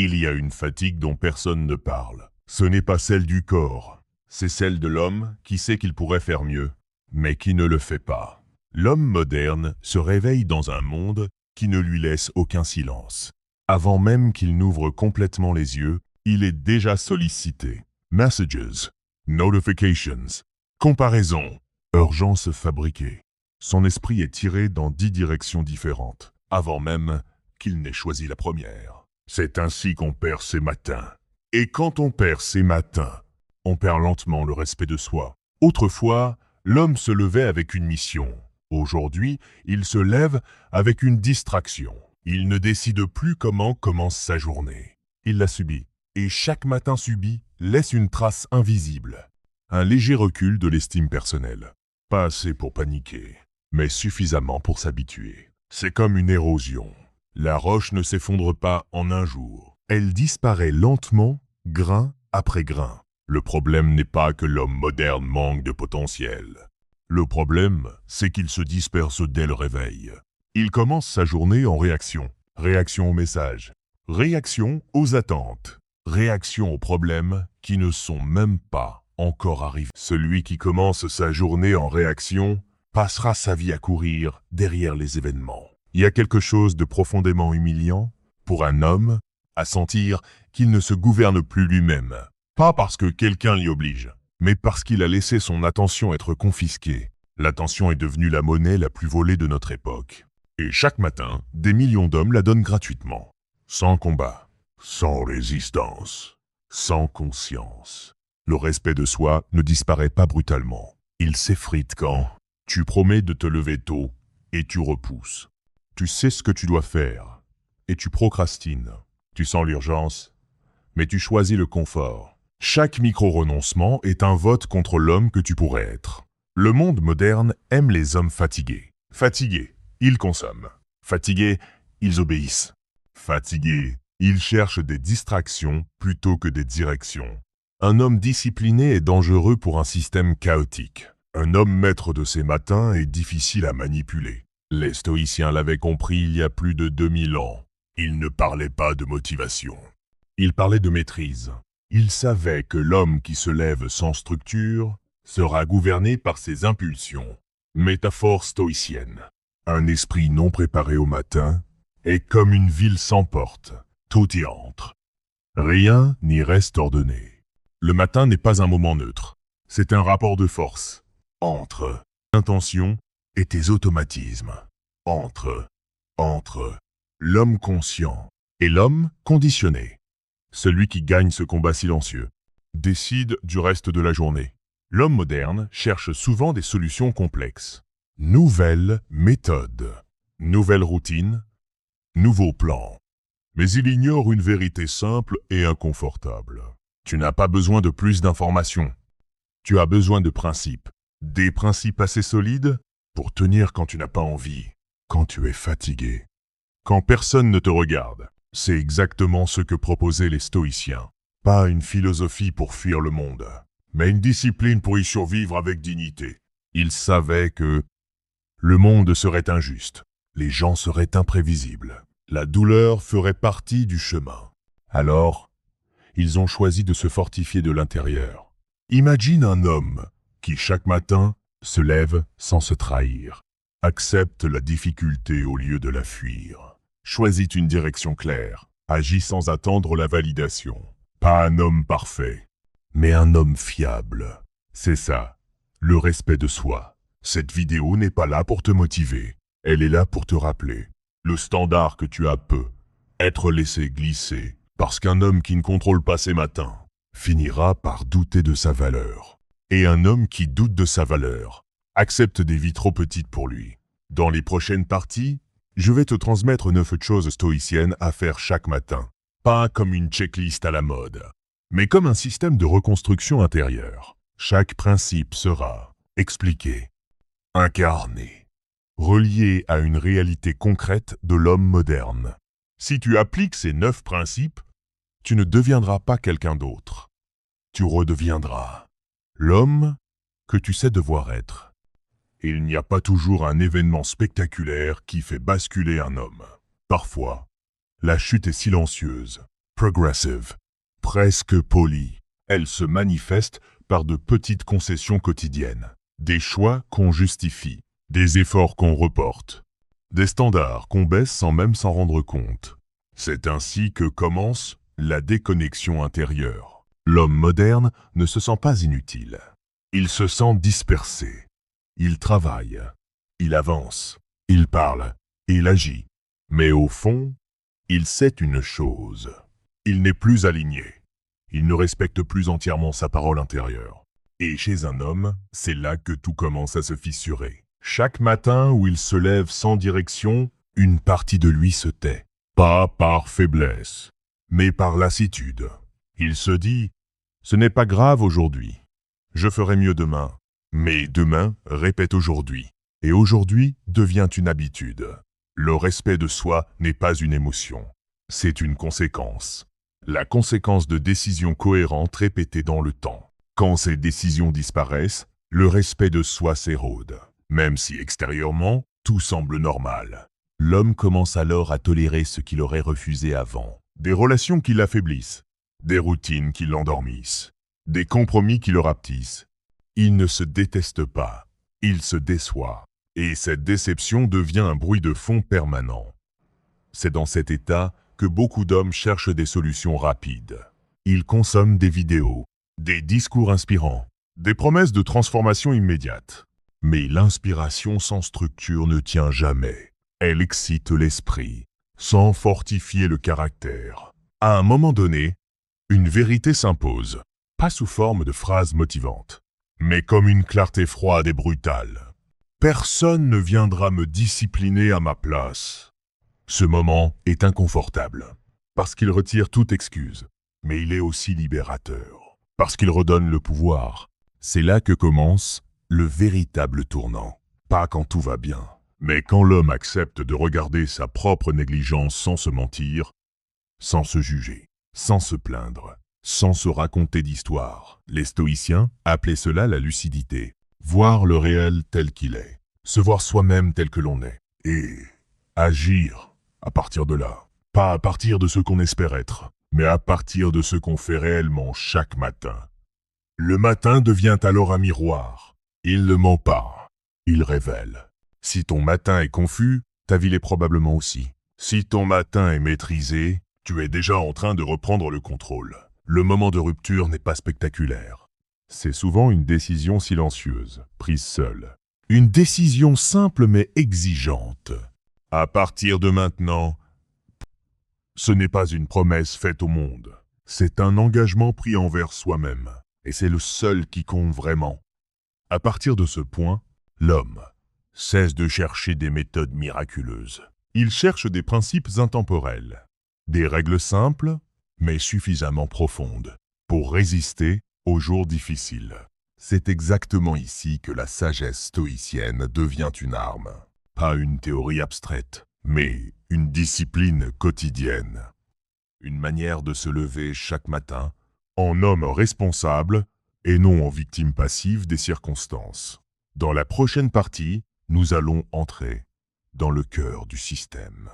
Il y a une fatigue dont personne ne parle. Ce n'est pas celle du corps, c'est celle de l'homme qui sait qu'il pourrait faire mieux, mais qui ne le fait pas. L'homme moderne se réveille dans un monde qui ne lui laisse aucun silence. Avant même qu'il n'ouvre complètement les yeux, il est déjà sollicité. Messages, notifications, comparaison, urgence fabriquée. Son esprit est tiré dans 10 directions différentes, avant même qu'il n'ait choisi la première. C'est ainsi qu'on perd ses matins. Et quand on perd ses matins, on perd lentement le respect de soi. Autrefois, l'homme se levait avec une mission. Aujourd'hui, il se lève avec une distraction. Il ne décide plus comment commence sa journée. Il la subit. Et chaque matin subi laisse une trace invisible. Un léger recul de l'estime personnelle. Pas assez pour paniquer, mais suffisamment pour s'habituer. C'est comme une érosion. La roche ne s'effondre pas en un jour. Elle disparaît lentement, grain après grain. Le problème n'est pas que l'homme moderne manque de potentiel. Le problème, c'est qu'il se disperse dès le réveil. Il commence sa journée en réaction. Réaction aux messages. Réaction aux attentes. Réaction aux problèmes qui ne sont même pas encore arrivés. Celui qui commence sa journée en réaction passera sa vie à courir derrière les événements. Il y a quelque chose de profondément humiliant pour un homme à sentir qu'il ne se gouverne plus lui-même. Pas parce que quelqu'un l'y oblige, mais parce qu'il a laissé son attention être confisquée. L'attention est devenue la monnaie la plus volée de notre époque. Et chaque matin, des millions d'hommes la donnent gratuitement. Sans combat, sans résistance, sans conscience. Le respect de soi ne disparaît pas brutalement. Il s'effrite quand tu promets de te lever tôt et tu repousses. Tu sais ce que tu dois faire et tu procrastines. Tu sens l'urgence, mais tu choisis le confort. Chaque micro-renoncement est un vote contre l'homme que tu pourrais être. Le monde moderne aime les hommes fatigués. Fatigués, ils consomment. Fatigués, ils obéissent. Fatigués, ils cherchent des distractions plutôt que des directions. Un homme discipliné est dangereux pour un système chaotique. Un homme maître de ses matins est difficile à manipuler. Les stoïciens l'avaient compris il y a plus de 2000 ans. Ils ne parlaient pas de motivation. Ils parlaient de maîtrise. Ils savaient que l'homme qui se lève sans structure sera gouverné par ses impulsions. Métaphore stoïcienne. Un esprit non préparé au matin est comme une ville sans porte. Tout y entre. Rien n'y reste ordonné. Le matin n'est pas un moment neutre. C'est un rapport de force entre l'intention et tes automatismes. Entre l'homme conscient et l'homme conditionné. Celui qui gagne ce combat silencieux décide du reste de la journée. L'homme moderne cherche souvent des solutions complexes. Nouvelles méthodes, nouvelles routines, nouveaux plans. Mais il ignore une vérité simple et inconfortable. Tu n'as pas besoin de plus d'informations. Tu as besoin de principes. Des principes assez solides pour tenir quand tu n'as pas envie, quand tu es fatigué, quand personne ne te regarde. C'est exactement ce que proposaient les stoïciens. Pas une philosophie pour fuir le monde, mais une discipline pour y survivre avec dignité. Ils savaient que le monde serait injuste, les gens seraient imprévisibles, la douleur ferait partie du chemin. Alors, ils ont choisi de se fortifier de l'intérieur. Imagine un homme qui chaque matin se lève sans se trahir, accepte la difficulté au lieu de la fuir. Choisit une direction claire, agit sans attendre la validation. Pas un homme parfait, mais un homme fiable. C'est ça, le respect de soi. Cette vidéo n'est pas là pour te motiver, elle est là pour te rappeler. Le standard que tu as peut être laissé glisser, parce qu'un homme qui ne contrôle pas ses matins finira par douter de sa valeur. Et un homme qui doute de sa valeur accepte des vies trop petites pour lui. Dans les prochaines parties, je vais te transmettre 9 choses stoïciennes à faire chaque matin. Pas comme une checklist à la mode, mais comme un système de reconstruction intérieure. Chaque principe sera expliqué, incarné, relié à une réalité concrète de l'homme moderne. Si tu appliques ces 9 principes, tu ne deviendras pas quelqu'un d'autre. Tu redeviendras l'homme que tu sais devoir être. Il n'y a pas toujours un événement spectaculaire qui fait basculer un homme. Parfois, la chute est silencieuse. progressive, presque polie. Elle se manifeste par de petites concessions quotidiennes, des choix qu'on justifie, des efforts qu'on reporte, des standards qu'on baisse sans même s'en rendre compte. C'est ainsi que commence la déconnexion intérieure. L'homme moderne ne se sent pas inutile. Il se sent dispersé. Il travaille, il avance, il parle, il agit. Mais au fond, il sait une chose. Il n'est plus aligné. Il ne respecte plus entièrement sa parole intérieure. Et chez un homme, c'est là que tout commence à se fissurer. Chaque matin où il se lève sans direction, une partie de lui se tait. Pas par faiblesse, mais par lassitude. Il se dit « Ce n'est pas grave aujourd'hui. Je ferai mieux demain. » Mais demain répète aujourd'hui. Et aujourd'hui devient une habitude. Le respect de soi n'est pas une émotion. C'est une conséquence. La conséquence de décisions cohérentes répétées dans le temps. Quand ces décisions disparaissent, le respect de soi s'érode. Même si extérieurement, tout semble normal. L'homme commence alors à tolérer ce qu'il aurait refusé avant. Des relations qui l'affaiblissent, des routines qui l'endormissent, des compromis qui le rapetissent. Il ne se déteste pas, il se déçoit. Et cette déception devient un bruit de fond permanent. C'est dans cet état que beaucoup d'hommes cherchent des solutions rapides. Ils consomment des vidéos, des discours inspirants, des promesses de transformation immédiate. Mais l'inspiration sans structure ne tient jamais. Elle excite l'esprit, sans fortifier le caractère. À un moment donné, une vérité s'impose, pas sous forme de phrases motivantes, mais comme une clarté froide et brutale. Personne ne viendra me discipliner à ma place. Ce moment est inconfortable, parce qu'il retire toute excuse, mais il est aussi libérateur, parce qu'il redonne le pouvoir. C'est là que commence le véritable tournant. Pas quand tout va bien, mais quand l'homme accepte de regarder sa propre négligence sans se mentir, sans se juger, sans se plaindre, sans se raconter d'histoire. Les stoïciens appelaient cela la lucidité. Voir le réel tel qu'il est, se voir soi-même tel que l'on est, et agir à partir de là. Pas à partir de ce qu'on espère être, mais à partir de ce qu'on fait réellement chaque matin. Le matin devient alors un miroir. Il ne ment pas, il révèle. Si ton matin est confus, ta vie l'est probablement aussi. Si ton matin est maîtrisé, tu es déjà en train de reprendre le contrôle. Le moment de rupture n'est pas spectaculaire. C'est souvent une décision silencieuse, prise seule. Une décision simple mais exigeante. À partir de maintenant, ce n'est pas une promesse faite au monde. C'est un engagement pris envers soi-même. Et c'est le seul qui compte vraiment. À partir de ce point, l'homme cesse de chercher des méthodes miraculeuses. Il cherche des principes intemporels. Des règles simples, mais suffisamment profondes, pour résister aux jours difficiles. C'est exactement ici que la sagesse stoïcienne devient une arme. Pas une théorie abstraite, mais une discipline quotidienne. Une manière de se lever chaque matin en homme responsable et non en victime passive des circonstances. Dans la prochaine partie, nous allons entrer dans le cœur du système.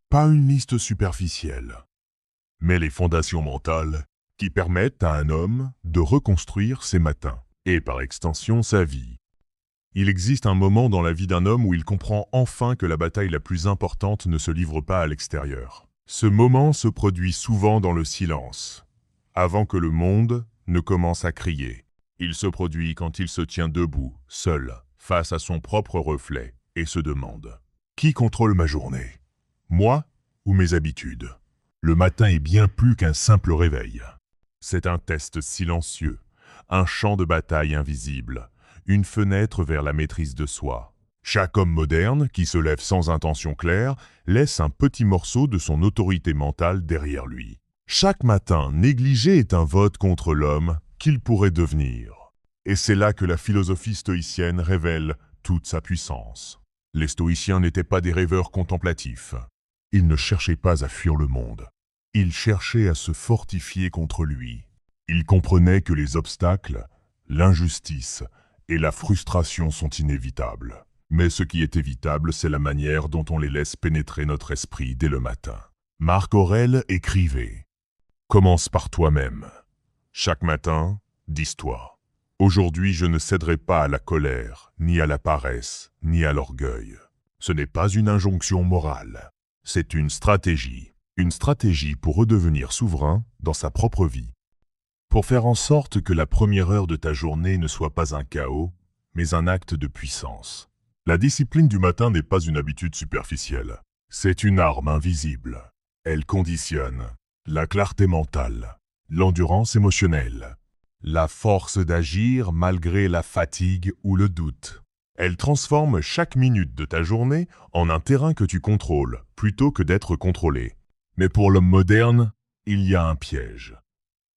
Pas une liste superficielle, mais les fondations mentales qui permettent à un homme de reconstruire ses matins, et par extension sa vie. Il existe un moment dans la vie d'un homme où il comprend enfin que la bataille la plus importante ne se livre pas à l'extérieur. Ce moment se produit souvent dans le silence, avant que le monde ne commence à crier. Il se produit quand il se tient debout, seul, face à son propre reflet, et se demande « Qui contrôle ma journée? Moi ou mes habitudes ?» Le matin est bien plus qu'un simple réveil. C'est un test silencieux, un champ de bataille invisible, une fenêtre vers la maîtrise de soi. Chaque homme moderne, qui se lève sans intention claire, laisse un petit morceau de son autorité mentale derrière lui. Chaque matin, négliger est un vote contre l'homme qu'il pourrait devenir. Et c'est là que la philosophie stoïcienne révèle toute sa puissance. Les stoïciens n'étaient pas des rêveurs contemplatifs. Ils ne cherchaient pas à fuir le monde. Ils cherchaient à se fortifier contre lui. Ils comprenaient que les obstacles, l'injustice et la frustration sont inévitables. Mais ce qui est évitable, c'est la manière dont on les laisse pénétrer notre esprit dès le matin. Marc Aurèle écrivait Commence par toi-même. Chaque matin, dis-toi, aujourd'hui je ne céderai pas à la colère, ni à la paresse, ni à l'orgueil. Ce n'est pas une injonction morale, c'est une stratégie. Une stratégie pour redevenir souverain dans sa propre vie. Pour faire en sorte que la première heure de ta journée ne soit pas un chaos, mais un acte de puissance. La discipline du matin n'est pas une habitude superficielle. C'est une arme invisible. Elle conditionne la clarté mentale, l'endurance émotionnelle, la force d'agir malgré la fatigue ou le doute. Elle transforme chaque minute de ta journée en un terrain que tu contrôles, plutôt que d'être contrôlé. Mais pour l'homme moderne, il y a un piège.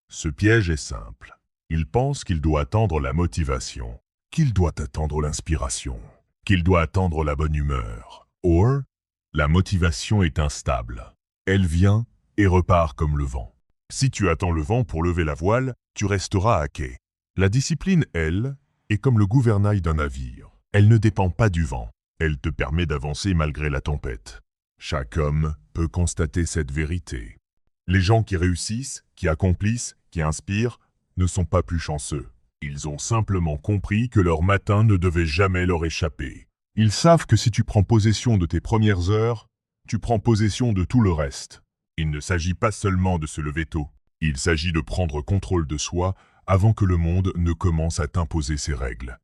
Ce piège est simple. Il pense qu'il doit attendre la motivation, qu'il doit attendre l'inspiration, qu'il doit attendre la bonne humeur. Or, la motivation est instable. Elle vient et repart comme le vent. Si tu attends le vent pour lever la voile, tu resteras à quai. La discipline, elle, est comme le gouvernail d'un navire. Elle ne dépend pas du vent. Elle te permet d'avancer malgré la tempête. Chaque homme peut constater cette vérité. Les gens qui réussissent, qui accomplissent, qui inspirent, ne sont pas plus chanceux. Ils ont simplement compris que leur matin ne devait jamais leur échapper. Ils savent que si tu prends possession de tes premières heures, tu prends possession de tout le reste. Il ne s'agit pas seulement de se lever tôt. Il s'agit de prendre contrôle de soi avant que le monde ne commence à t'imposer ses règles.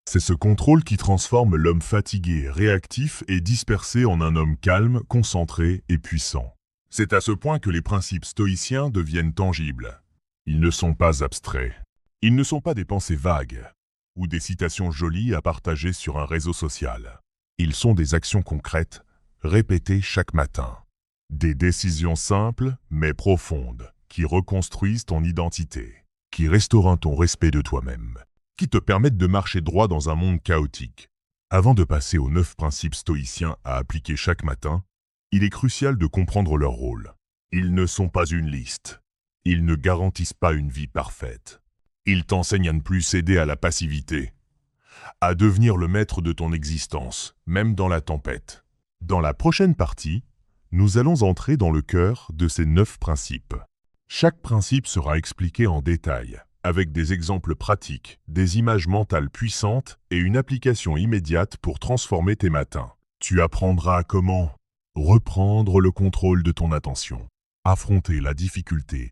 C'est ce contrôle qui transforme l'homme fatigué, réactif et dispersé en un homme calme, concentré et puissant. C'est à ce point que les principes stoïciens deviennent tangibles. Ils ne sont pas abstraits. Ils ne sont pas des pensées vagues ou des citations jolies à partager sur un réseau social. Ils sont des actions concrètes, répétées chaque matin. Des décisions simples mais profondes qui reconstruisent ton identité, qui restaurent ton respect de toi-même, qui te permettent de marcher droit dans un monde chaotique. Avant de passer aux 9 principes stoïciens à appliquer chaque matin, il est crucial de comprendre leur rôle. Ils ne sont pas une liste. Ils ne garantissent pas une vie parfaite. Ils t'enseignent à ne plus céder à la passivité, à devenir le maître de ton existence, même dans la tempête. Dans la prochaine partie, nous allons entrer dans le cœur de ces 9 principes. Chaque principe sera expliqué en détail, avec des exemples pratiques, des images mentales puissantes et une application immédiate pour transformer tes matins. Tu apprendras comment reprendre le contrôle de ton attention, affronter la difficulté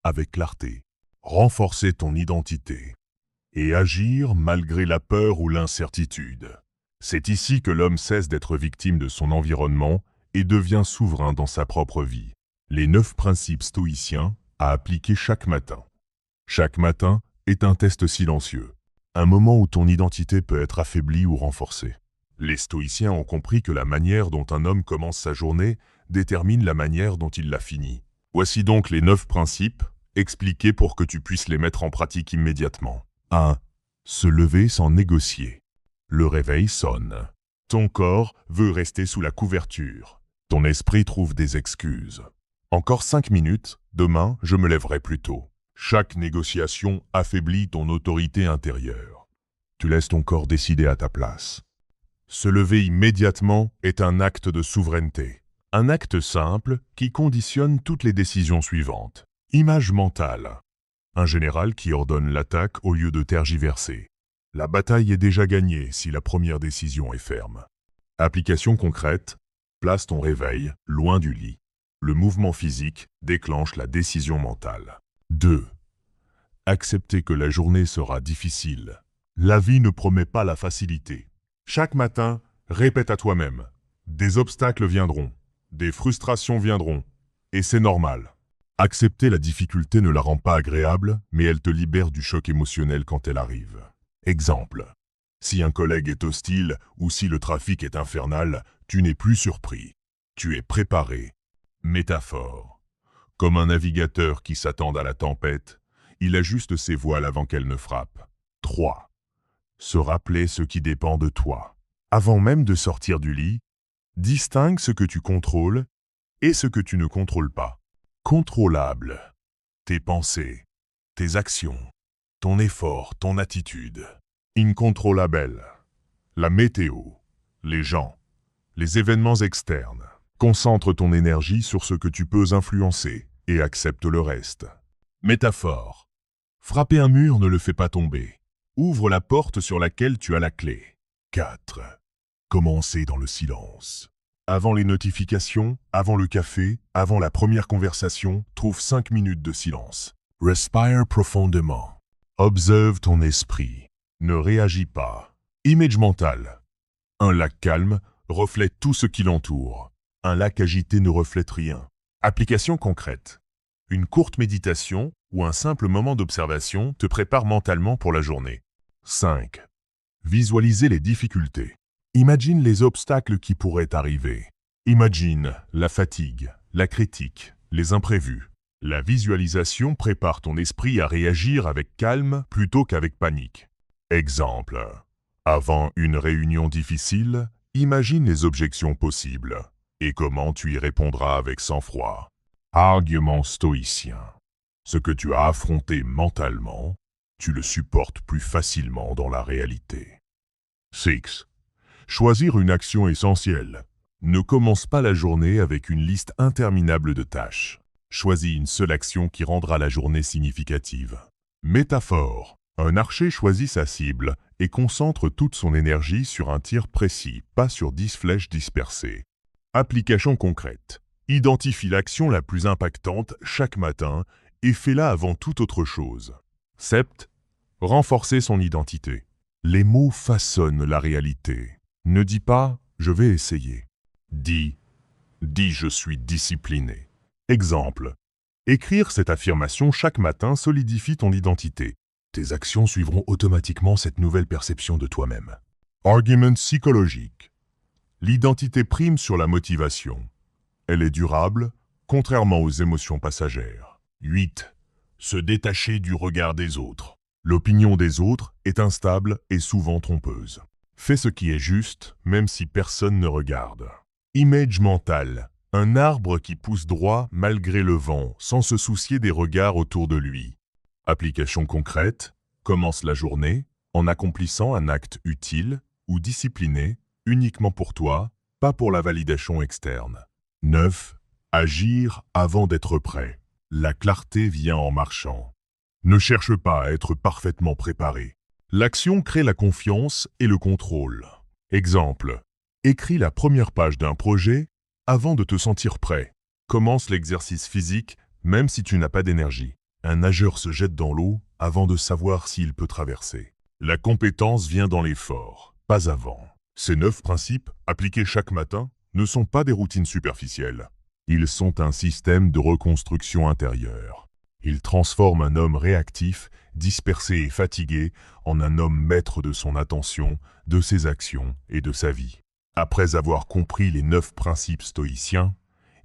avec clarté, renforcer ton identité et agir malgré la peur ou l'incertitude. C'est ici que l'homme cesse d'être victime de son environnement et devient souverain dans sa propre vie. Les 9 principes stoïciens à appliquer chaque matin. Chaque matin est un test silencieux, un moment où ton identité peut être affaiblie ou renforcée. Les stoïciens ont compris que la manière dont un homme commence sa journée détermine la manière dont il la finit. Voici donc les 9 principes, expliqués pour que tu puisses les mettre en pratique immédiatement. 1. Se lever sans négocier. Le réveil sonne. Ton corps veut rester sous la couverture. Ton esprit trouve des excuses. Encore 5 minutes, demain je me lèverai plus tôt. Chaque négociation affaiblit ton autorité intérieure. Tu laisses ton corps décider à ta place. Se lever immédiatement est un acte de souveraineté. Un acte simple qui conditionne toutes les décisions suivantes. Image mentale. Un général qui ordonne l'attaque au lieu de tergiverser. La bataille est déjà gagnée si la première décision est ferme. Application concrète. Place ton réveil loin du lit. Le mouvement physique déclenche la décision mentale. 2. Accepter que la journée sera difficile. La vie ne promet pas la facilité. Chaque matin, répète à toi-même. Des obstacles viendront, des frustrations viendront, et c'est normal. Accepter la difficulté ne la rend pas agréable, mais elle te libère du choc émotionnel quand elle arrive. Exemple. Si un collègue est hostile ou si le trafic est infernal, tu n'es plus surpris. Tu es préparé. Métaphore. Comme un navigateur qui s'attend à la tempête, il ajuste ses voiles avant qu'elle ne frappe. 3. Se rappeler ce qui dépend de toi. Avant même de sortir du lit, distingue ce que tu contrôles et ce que tu ne contrôles pas. Contrôlable. Tes pensées, tes actions, ton effort, ton attitude. Incontrôlable. La météo, les gens, les événements externes. Concentre ton énergie sur ce que tu peux influencer et accepte le reste. Métaphore. Frapper un mur ne le fait pas tomber. Ouvre la porte sur laquelle tu as la clé. 4. Commencer dans le silence. Avant les notifications, avant le café, avant la première conversation, trouve 5 minutes de silence. Respire profondément. Observe ton esprit. Ne réagis pas. Image mentale. Un lac calme reflète tout ce qui l'entoure. Un lac agité ne reflète rien. Application concrète. Une courte méditation ou un simple moment d'observation te prépare mentalement pour la journée. 5. Visualiser les difficultés. Imagine les obstacles qui pourraient arriver. Imagine la fatigue, la critique, les imprévus. La visualisation prépare ton esprit à réagir avec calme plutôt qu'avec panique. Exemple. Avant une réunion difficile, imagine les objections possibles et comment tu y répondras avec sang-froid. Argument stoïcien. Ce que tu as affronté mentalement, tu le supportes plus facilement dans la réalité. 6. Choisir une action essentielle. Ne commence pas la journée avec une liste interminable de tâches. Choisis une seule action qui rendra la journée significative. Métaphore. Un archer choisit sa cible et concentre toute son énergie sur un tir précis, pas sur 10 flèches dispersées. Application concrète. Identifie l'action la plus impactante chaque matin et fais-la avant toute autre chose. 7. Renforcer son identité. Les mots façonnent la réalité. Ne dis pas « je vais essayer ». Dis « je suis discipliné ». Exemple. Écrire cette affirmation chaque matin solidifie ton identité. Tes actions suivront automatiquement cette nouvelle perception de toi-même. Argument psychologique. L'identité prime sur la motivation. Elle est durable, contrairement aux émotions passagères. 8. Se détacher du regard des autres. L'opinion des autres est instable et souvent trompeuse. Fais ce qui est juste, même si personne ne regarde. Image mentale. Un arbre qui pousse droit malgré le vent, sans se soucier des regards autour de lui. Application concrète. Commence la journée en accomplissant un acte utile ou discipliné uniquement pour toi, pas pour la validation externe. 9. Agir avant d'être prêt. La clarté vient en marchant. Ne cherche pas à être parfaitement préparé. L'action crée la confiance et le contrôle. Exemple. Écris la première page d'un projet avant de te sentir prêt. Commence l'exercice physique même si tu n'as pas d'énergie. Un nageur se jette dans l'eau avant de savoir s'il peut traverser. La compétence vient dans l'effort, pas avant. Ces 9 principes, appliqués chaque matin, ne sont pas des routines superficielles. Ils sont un système de reconstruction intérieure. Ils transforment un homme réactif, dispersé et fatigué, en un homme maître de son attention, de ses actions et de sa vie. Après avoir compris les 9 principes stoïciens,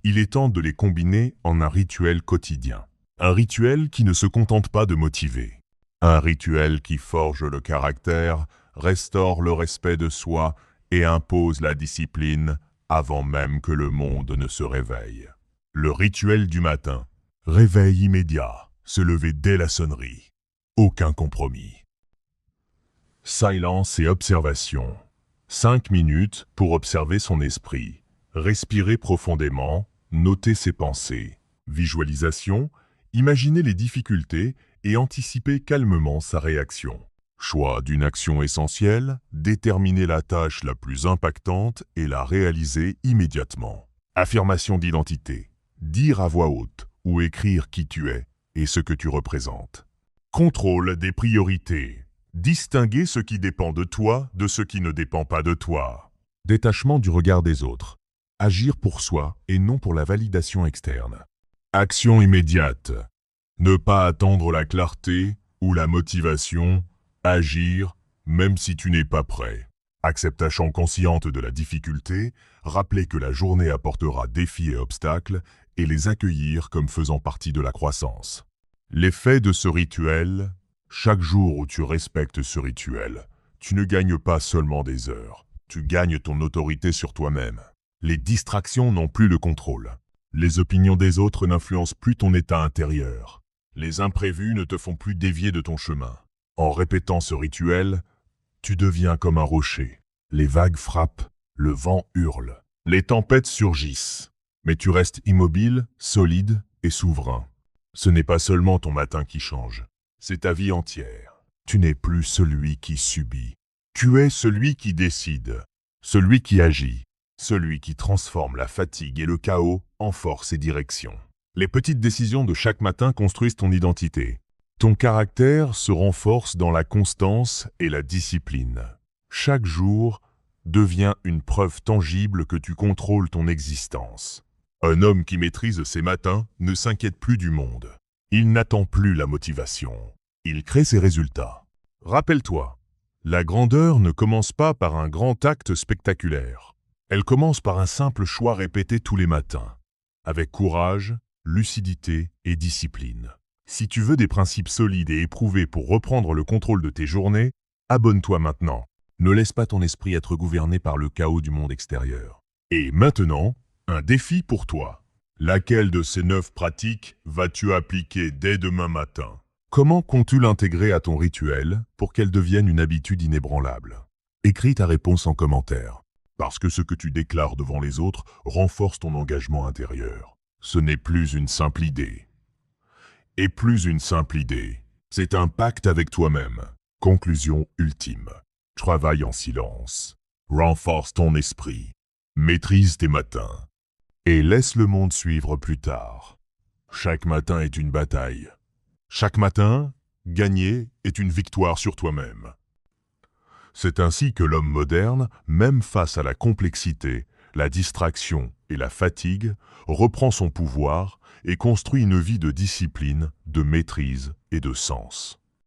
il est temps de les combiner en un rituel quotidien. Un rituel qui ne se contente pas de motiver. Un rituel qui forge le caractère, restaure le respect de soi et impose la discipline avant même que le monde ne se réveille. Le rituel du matin. Réveil immédiat, se lever dès la sonnerie. Aucun compromis. Silence et observation. 5 minutes pour observer son esprit. Respirer profondément, noter ses pensées. Visualisation. Imaginer les difficultés et anticiper calmement sa réaction. Choix d'une action essentielle, déterminer la tâche la plus impactante et la réaliser immédiatement. Affirmation d'identité. Dire à voix haute ou écrire qui tu es et ce que tu représentes. Contrôle des priorités. Distinguer ce qui dépend de toi de ce qui ne dépend pas de toi. Détachement du regard des autres. Agir pour soi et non pour la validation externe. Action immédiate. Ne pas attendre la clarté ou la motivation. Agir, même si tu n'es pas prêt. Acceptation consciente de la difficulté, rappeler que la journée apportera défis et obstacles et les accueillir comme faisant partie de la croissance. L'effet de ce rituel, chaque jour où tu respectes ce rituel, tu ne gagnes pas seulement des heures, tu gagnes ton autorité sur toi-même. Les distractions n'ont plus le contrôle. Les opinions des autres n'influencent plus ton état intérieur. Les imprévus ne te font plus dévier de ton chemin. En répétant ce rituel, tu deviens comme un rocher. Les vagues frappent, le vent hurle, les tempêtes surgissent. Mais tu restes immobile, solide et souverain. Ce n'est pas seulement ton matin qui change, c'est ta vie entière. Tu n'es plus celui qui subit. Tu es celui qui décide, celui qui agit, celui qui transforme la fatigue et le chaos en force et direction. Les petites décisions de chaque matin construisent ton identité. Ton caractère se renforce dans la constance et la discipline. Chaque jour devient une preuve tangible que tu contrôles ton existence. Un homme qui maîtrise ses matins ne s'inquiète plus du monde. Il n'attend plus la motivation. Il crée ses résultats. Rappelle-toi, la grandeur ne commence pas par un grand acte spectaculaire. Elle commence par un simple choix répété tous les matins, avec courage, lucidité et discipline. Si tu veux des principes solides et éprouvés pour reprendre le contrôle de tes journées, abonne-toi maintenant. Ne laisse pas ton esprit être gouverné par le chaos du monde extérieur. Et maintenant, un défi pour toi. Laquelle de ces 9 pratiques vas-tu appliquer dès demain matin? Comment comptes-tu l'intégrer à ton rituel pour qu'elle devienne une habitude inébranlable? Écris ta réponse en commentaire, parce que ce que tu déclares devant les autres renforce ton engagement intérieur. Ce n'est plus une simple idée. Et plus une simple idée, c'est un pacte avec toi-même. Conclusion ultime. Travaille en silence. Renforce ton esprit. Maîtrise tes matins. Et laisse le monde suivre plus tard. Chaque matin est une bataille. Chaque matin, gagner est une victoire sur toi-même. C'est ainsi que l'homme moderne, même face à la complexité, la distraction et la fatigue, reprend son pouvoir et construit une vie de discipline, de maîtrise et de sens.